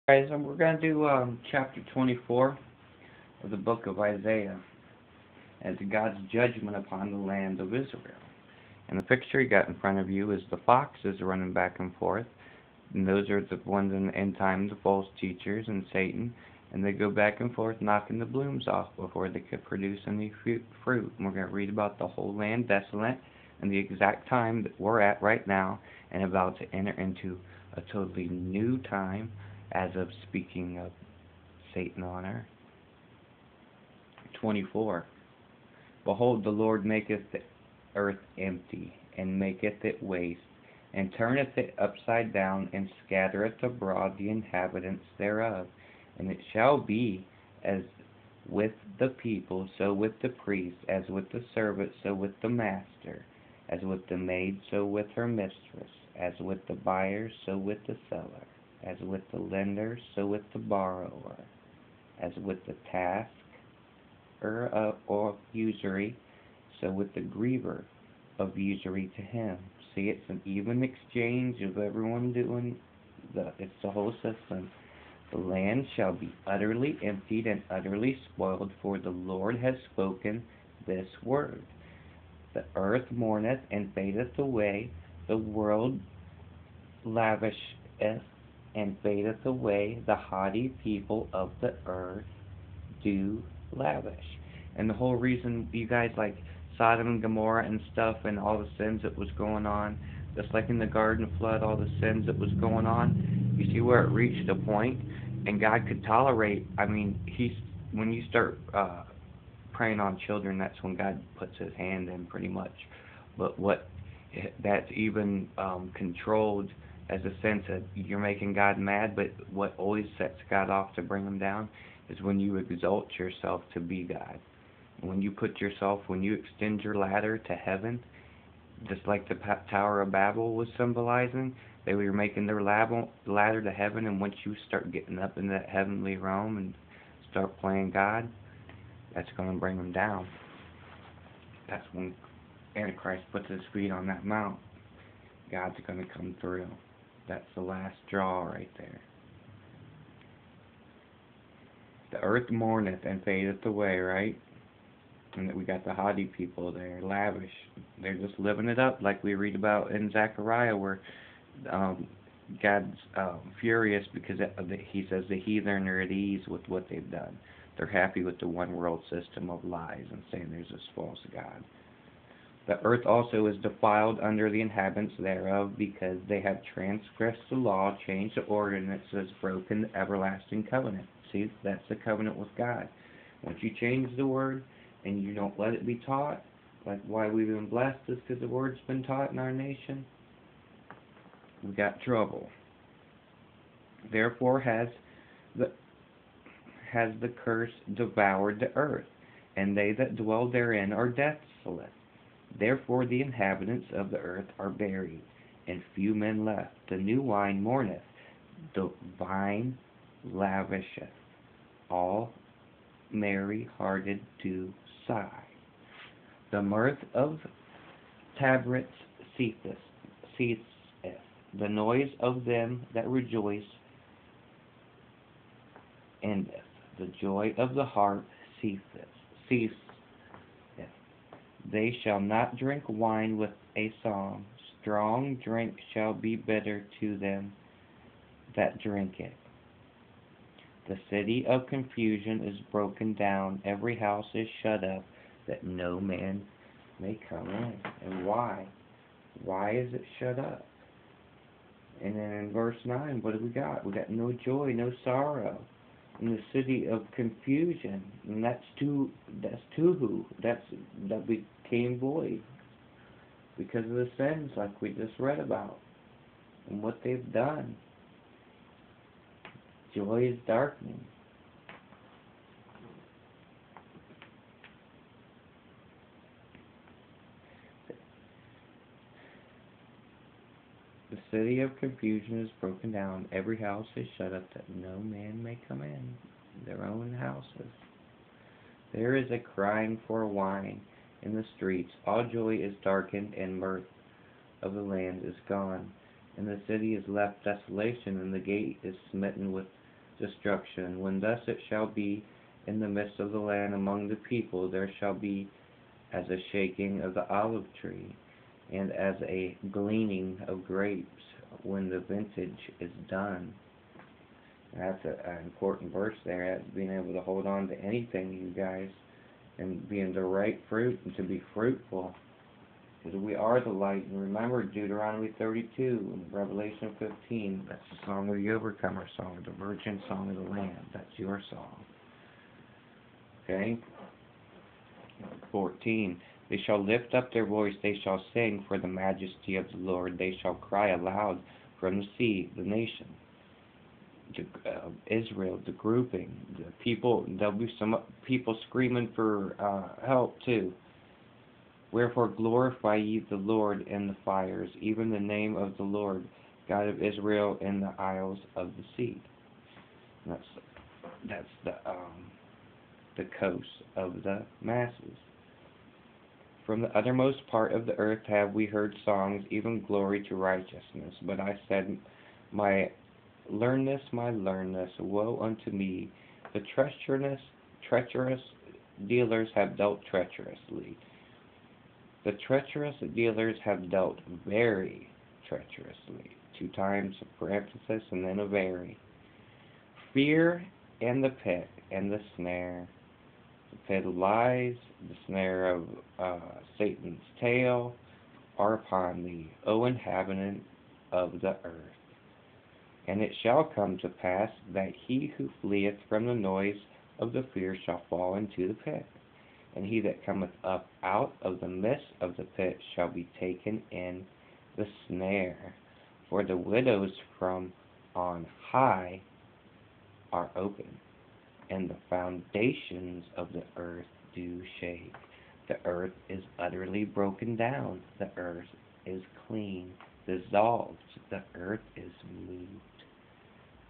Guys, we're going to do chapter 24 of the book of Isaiah as God's judgment upon the land of Israel. And the picture you got in front of you is the foxes running back and forth. And those are the ones in the end time, the false teachers and Satan. And they go back and forth knocking the blooms off before they could produce any fruit. And we're going to read about the whole land desolate and the exact time that we're at right now and about to enter into a totally new time as of speaking of Satan on earth. 24. Behold, the Lord maketh the earth empty, and maketh it waste, and turneth it upside down, and scattereth abroad the inhabitants thereof. And it shall be as with the people, so with the priest, as with the servant, so with the master, as with the maid, so with her mistress, as with the buyer, so with the seller, as with the lender, so with the borrower, as with the tasker of usury, so with the griever of usury to him. See, it's an even exchange of everyone doing it's the whole system. The land shall be utterly emptied and utterly spoiled, for the Lord has spoken this word. The earth mourneth and fadeth away, the world lavisheth and fadeth away, the haughty people of the earth do lavish. And the whole reason you guys like Sodom and Gomorrah and stuff and all the sins that was going on, just like in the garden flood, all the sins that was going on, you see where it reached a point and God could tolerate. I mean, when you start preying on children, that's when God puts his hand in pretty much. But that's even controlled as a sense that you're making God mad, but what always sets God off to bring him down is when you exalt yourself to be God. When you when you extend your ladder to heaven, just like the Tower of Babel was symbolizing, they were making their ladder to heaven, and once you start getting up in that heavenly realm and start playing God, that's going to bring them down. That's when Antichrist puts his feet on that mount. God's going to come through. That's the last straw right there. The earth mourneth and fadeth away, right? And we got the haughty people there, lavish. They're just living it up, like we read about in Zechariah, where God's furious because he says the heathen are at ease with what they've done. They're happy with the one world system of lies and saying there's this false God. The earth also is defiled under the inhabitants thereof, because they have transgressed the law, changed the ordinances, broken the everlasting covenant. See, that's the covenant with God. Once you change the word and you don't let it be taught, like why we've been blessed is because the word's been taught in our nation, we got trouble. Therefore has the curse devoured the earth, and they that dwell therein are desolate. Therefore the inhabitants of the earth are buried, and few men left. The new wine mourneth, the vine lavisheth, all merry-hearted do sigh. The mirth of tabrets ceaseth, the noise of them that rejoice endeth, the joy of the harp ceaseth. They shall not drink wine with a song, strong drink shall be bitter to them that drink it. The city of confusion is broken down, every house is shut up, that no man may come in. And why? Why is it shut up? And then in verse 9, what do we got? We got no joy, no sorrow in the city of confusion. And that's tuhu. That became void because of the sins like we just read about and what they've done. Joy is darkening. The city of confusion is broken down. Every house is shut up, that no man may come in. Their own houses. There is a crying for wine in the streets. All joy is darkened, and mirth of the land is gone. And the city is left desolation, and the gate is smitten with destruction. When thus it shall be in the midst of the land among the people, there shall be as a shaking of the olive tree, and as a gleaning of grapes when the vintage is done. That's an important verse there. That's being able to hold on to anything, you guys, and being the right fruit and to be fruitful. Because we are the light. And remember Deuteronomy 32 and Revelation 15. That's the song of the overcomer song, the virgin song of the Lamb. That's your song. Okay? 14. They shall lift up their voice, they shall sing for the majesty of the Lord. They shall cry aloud from the sea, the nation. Israel, the grouping, the people. There'll be some people screaming for help too. Wherefore glorify ye the Lord in the fires, even the name of the Lord, God of Israel, in the isles of the sea. And that's the coast of the masses. From the uttermost part of the earth have we heard songs, even glory to righteousness. But I said, my learnness, woe unto me! The treacherous dealers have dealt treacherously. The treacherous dealers have dealt very treacherously. 2 times a parenthesis and then a very. Fear and the pit and the snare. The pit of lies, the snare of Satan's tail are upon thee, O inhabitant of the earth. And it shall come to pass that he who fleeth from the noise of the fear shall fall into the pit. And he that cometh up out of the midst of the pit shall be taken in the snare. For the widows from on high are open, and the foundations of the earth do shake. The earth is utterly broken down. The earth is clean, dissolved. The earth is moved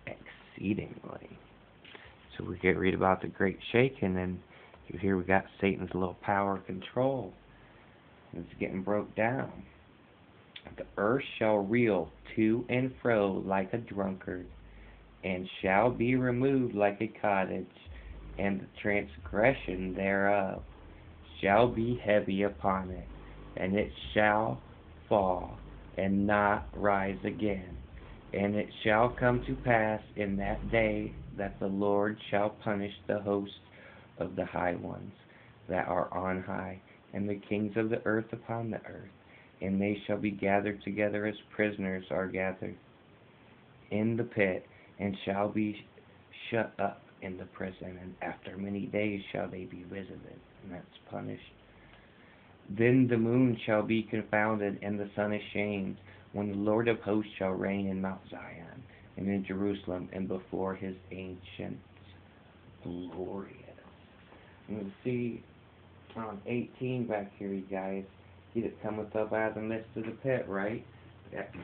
exceedingly. So we get read about the great shaking, and here we got Satan's little power control. It's getting broke down. The earth shall reel to and fro like a drunkard, and shall be removed like a cottage, and the transgression thereof shall be heavy upon it, and it shall fall, and not rise again. And it shall come to pass in that day that the Lord shall punish the host of the high ones that are on high, and the kings of the earth upon the earth, and they shall be gathered together as prisoners are gathered in the pit, and shall be shut up in the prison, and after many days shall they be visited, and that's punished. Then the moon shall be confounded, and the sun ashamed, when the Lord of hosts shall reign in Mount Zion, and in Jerusalem, and before his ancients glorious. And you see on 18 back here, you guys, he that cometh up out of the midst of the pit, right?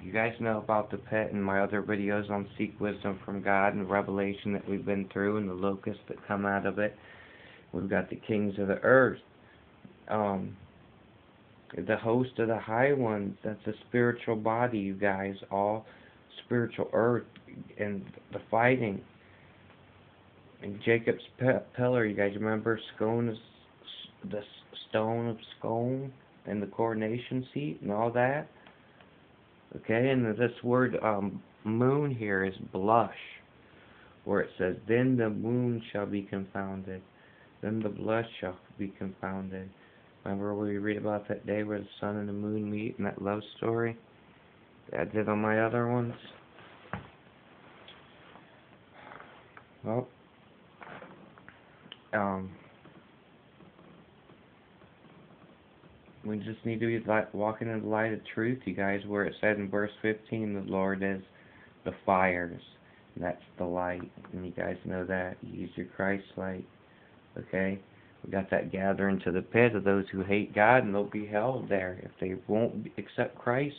You guys know about the pit and my other videos on Seek Wisdom from God and Revelation that we've been through, and the locusts that come out of it. We've got the kings of the earth. The host of the high ones, that's a spiritual body, you guys, all spiritual earth, and the fighting. And Jacob's pillar, you guys remember the stone of Scone and the coronation seat and all that? Okay, and this word moon here is blush, where it says, then the moon shall be confounded, then the blush shall be confounded. Remember where we read about that day where the sun and the moon meet in that love story that I did on my other ones? Well, we just need to be walking in the light of truth, you guys, where it said in verse 15, the Lord is the fires, and that's the light, and you guys know that. Use your Christ light, okay? We got that gathering to the pit of those who hate God, and they'll be held there. If they won't accept Christ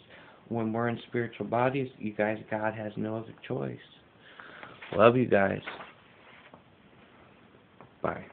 when we're in spiritual bodies, you guys, God has no other choice. Love you guys. Bye.